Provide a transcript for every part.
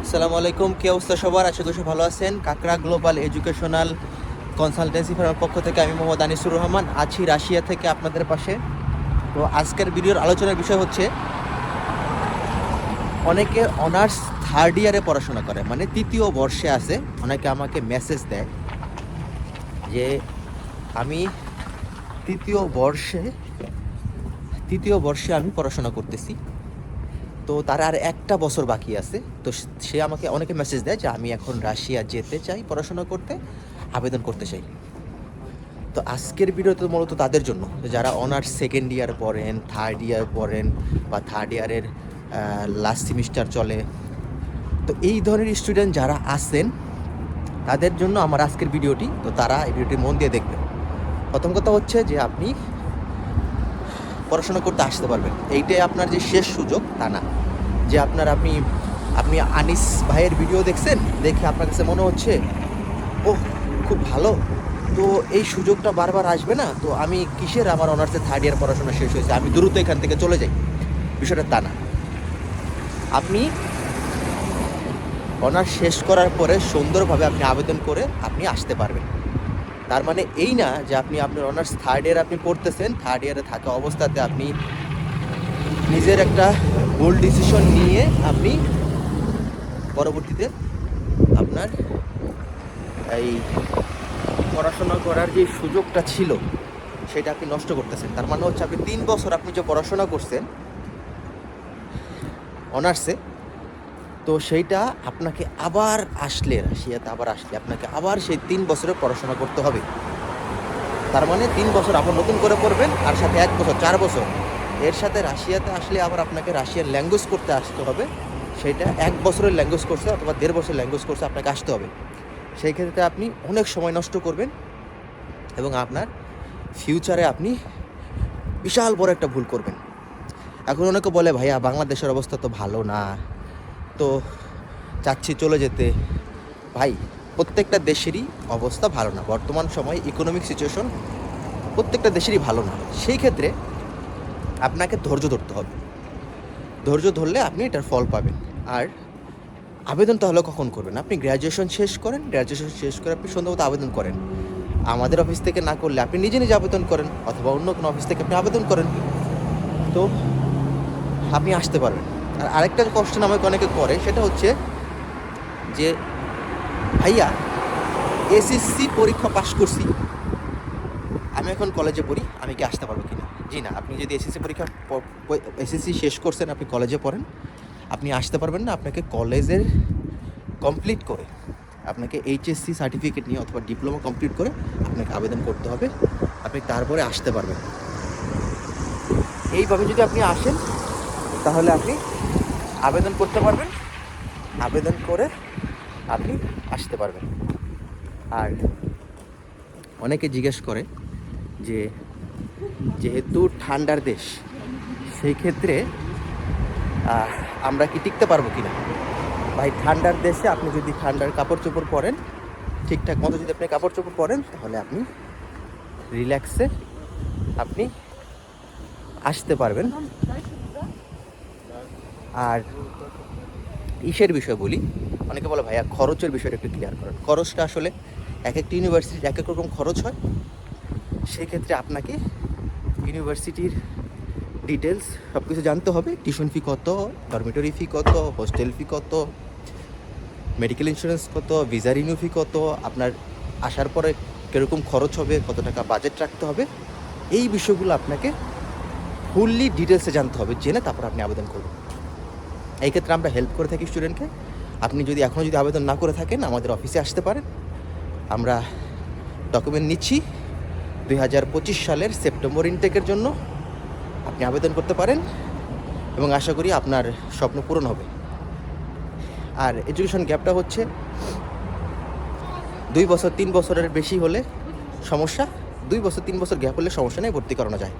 আসসালামু আলাইকুম, কি অবস্থা সবার? আশা করি ভালো আছেন। কাকড়া গ্লোবাল এডুকেশনাল কনসালটেন্সি ফার্মের পক্ষ থেকে আমি মোহাম্মদ আনিসুর রহমান আছি রাশিয়া থেকে আপনাদের পাশে। তো আজকের ভিডিওর আলোচনার বিষয় হচ্ছে, অনেকে অনার্স থার্ড ইয়ারে পড়াশোনা করে, মানে তৃতীয় বর্ষে আছে। অনেকে আমাকে মেসেজ দেয় যে আমি তৃতীয় বর্ষে আমি পড়াশোনা করতেছি, তো তার আর একটা বছর বাকি আছে। তো সে আমাকে অনেকে মেসেজ দেয় যে আমি এখন রাশিয়া যেতে চাই, পড়াশোনা করতে আবেদন করতে চাই। তো আজকের ভিডিওতে মূলত তাদের জন্য, যারা অনার্স সেকেন্ড ইয়ার পড়েন, থার্ড ইয়ার পড়েন, বা থার্ড ইয়ারের লাস্ট সেমিস্টার চলে। তো এই ধরনের স্টুডেন্ট যারা আছেন তাদের জন্য আমার আজকের ভিডিওটি। তো তারা এই ভিডিওটি মন দিয়ে দেখবেন। প্রথম কথা হচ্ছে যে আপনি পড়াশোনা করতে আসতে পারবেন, এইটাই আপনার যে শেষ সুযোগ তা না। যে আপনি আনিস ভাইয়ের ভিডিও দেখছেন, দেখে আপনার কাছে মনে হচ্ছে ও খুব ভালো, তো এই সুযোগটা বারবার আসবে না, তো আমি কিসের, আমার অনার্সের থার্ড ইয়ার পড়াশোনা শেষ হয়েছে, আমি দ্রুত এখান থেকে চলে যাই। বিষয়টা তা না। আপনি অনার্স শেষ করার পরে সুন্দরভাবে আপনি আবেদন করে আপনি আসতে পারবেন। তার মানে এই না যে আপনি আপনার অনার্স থার্ড ইয়ার আপনি পড়তেছেন, থার্ড ইয়ারে থাকা অবস্থাতে আপনি নিজের একটা বোল্ড ডিসিশন নিয়ে আপনি পরবর্তীতে আপনার এই পড়াশোনা করার যে সুযোগটা ছিল সেটা আপনি নষ্ট করতেছেন। তার মানে হচ্ছে আপনি 3 বছর আপনি যে পড়াশোনা করছেন অনার্সে, তো সেইটা আপনাকে আবার রাশিয়াতে আসলে আপনাকে আবার সেই 3 বছরের পড়াশোনা করতে হবে। তার মানে 3 বছর আবার নতুন করে পড়বেন, আর সাথে 1 বছর 4 বছর এর সাথে রাশিয়াতে আসলে আবার আপনাকে রাশিয়ান ল্যাঙ্গুয়েজ করতে আসতে হবে। সেটা 1 বছরের ল্যাঙ্গুয়েজ কোর্সে অথবা 1.5 বছরের ল্যাঙ্গুয়েজ কোর্সে আপনাকে আসতে হবে। সেই ক্ষেত্রে আপনি অনেক সময় নষ্ট করবেন এবং আপনার ফিউচারে আপনি বিশাল বড় একটা ভুল করবেন। এখন অনেকে বলে, ভাইয়া বাংলাদেশের অবস্থা তো ভালো না, তো চাচ্ছি চলে যেতে। ভাই, প্রত্যেকটা দেশেরই অবস্থা ভালো না, বর্তমান সময়ে ইকোনমিক সিচুয়েশন প্রত্যেকটা দেশেরই ভালো না। সেই ক্ষেত্রে আপনাকে ধৈর্য ধরতে হবে। ধৈর্য ধরলে আপনি এটার ফল পাবেন। আর আবেদন তাহলে কখন করবেন? আপনি গ্র্যাজুয়েশন শেষ করেন, গ্র্যাজুয়েশন শেষ করে আপনি সুন্দরমতো আবেদন করেন। আমাদের অফিস থেকে না করলে আপনি নিজে নিজে আবেদন করেন, অথবা অন্য কোনো অফিস থেকে আপনি আবেদন করেন, তো আপনি আসতে পারবেন। আর আরেকটা কোশ্চেন আমাকে অনেকে করে, সেটা হচ্ছে যে ভাইয়া এসএসসি পরীক্ষা পাশ করছি, আমি এখন কলেজে পড়ি, আমি কি আসতে পারবো কিনা? জি না, আপনি যদি এসএসসি শেষ করছেন, আপনি কলেজে পড়েন, আপনি আসতে পারবেন না। আপনাকে কলেজের কমপ্লিট করে, আপনাকে এইচএসসি সার্টিফিকেট নিয়ে অথবা ডিপ্লোমা কমপ্লিট করে আপনাকে আবেদন করতে হবে, আপনি তারপরে আসতে পারবেন। এইভাবে যদি আপনি আসেন তাহলে আপনি আবেদন করতে পারবেন, আবেদন করে আপনি আসতে পারবেন। আর অনেকে জিজ্ঞেস করে যে যেহেতু ঠান্ডার দেশ, সেই ক্ষেত্রে আমরা কি টিকতে পারবো কিনা? ভাই, ঠান্ডার দেশে আপনি যদি ঠান্ডার কাপড় চোপড় পরেন, ঠিকঠাক মতো যদি আপনি কাপড় চোপড় পরেন, তাহলে আপনি রিল্যাক্সে আপনি আসতে পারবেন। আর ইসের বিষয় বলি, অনেকে বলে ভাইয়া খরচের বিষয়টা একটু ক্লিয়ার করেন। খরচটা আসলে এক একটা ইউনিভার্সিটির এক এক রকম খরচ হয়। সেই ক্ষেত্রে আপনাকে ইউনিভার্সিটির ডিটেলস সব কিছু জানতে হবে। টিউশন ফি কত, ডরমিটরি ফি কত, হোস্টেল ফি কত, মেডিকেল ইন্স্যুরেন্স কত, ভিসা রিনিউ ফি কত, আপনার আসার পরে কীরকম খরচ হবে, কত টাকা বাজেট রাখতে হবে, এই বিষয়গুলো আপনাকে ফুললি ডিটেলসে জানতে হবে। জেনে তারপর আপনি আবেদন করবেন। এই ক্ষেত্রে আমরা হেল্প করে থাকি স্টুডেন্টকে। আপনি যদি এখনও যদি আবেদন না করে থাকেন, আমাদের অফিসে আসতে পারেন। আমরা ডকুমেন্ট নিচ্ছি। 2025 সালের সেপ্টেম্বর ইনটেকের জন্য আপনি আবেদন করতে পারেন এবং আশা করি আপনার স্বপ্ন পূরণ হবে। আর এডুকেশন গ্যাপটা হচ্ছে 2 বছর 3 বছরের বেশি হলে সমস্যা। 2 বছর 3 বছর গ্যাপ হলে সমস্যা নেই, ভর্তি করানো যায়।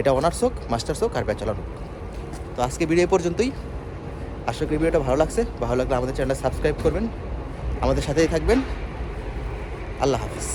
এটা অনার্স হোক, মাস্টার্স হোক আর ব্যাচেলর হোক। তো আজকে ভিডিও পর্যন্তই। আশা করি ভিডিওটা ভালো লাগছে। ভালো লাগলে আমাদের চ্যানেলটা সাবস্ক্রাইব করবেন, আমাদের সাথেই থাকবেন। আল্লাহ হাফিজ।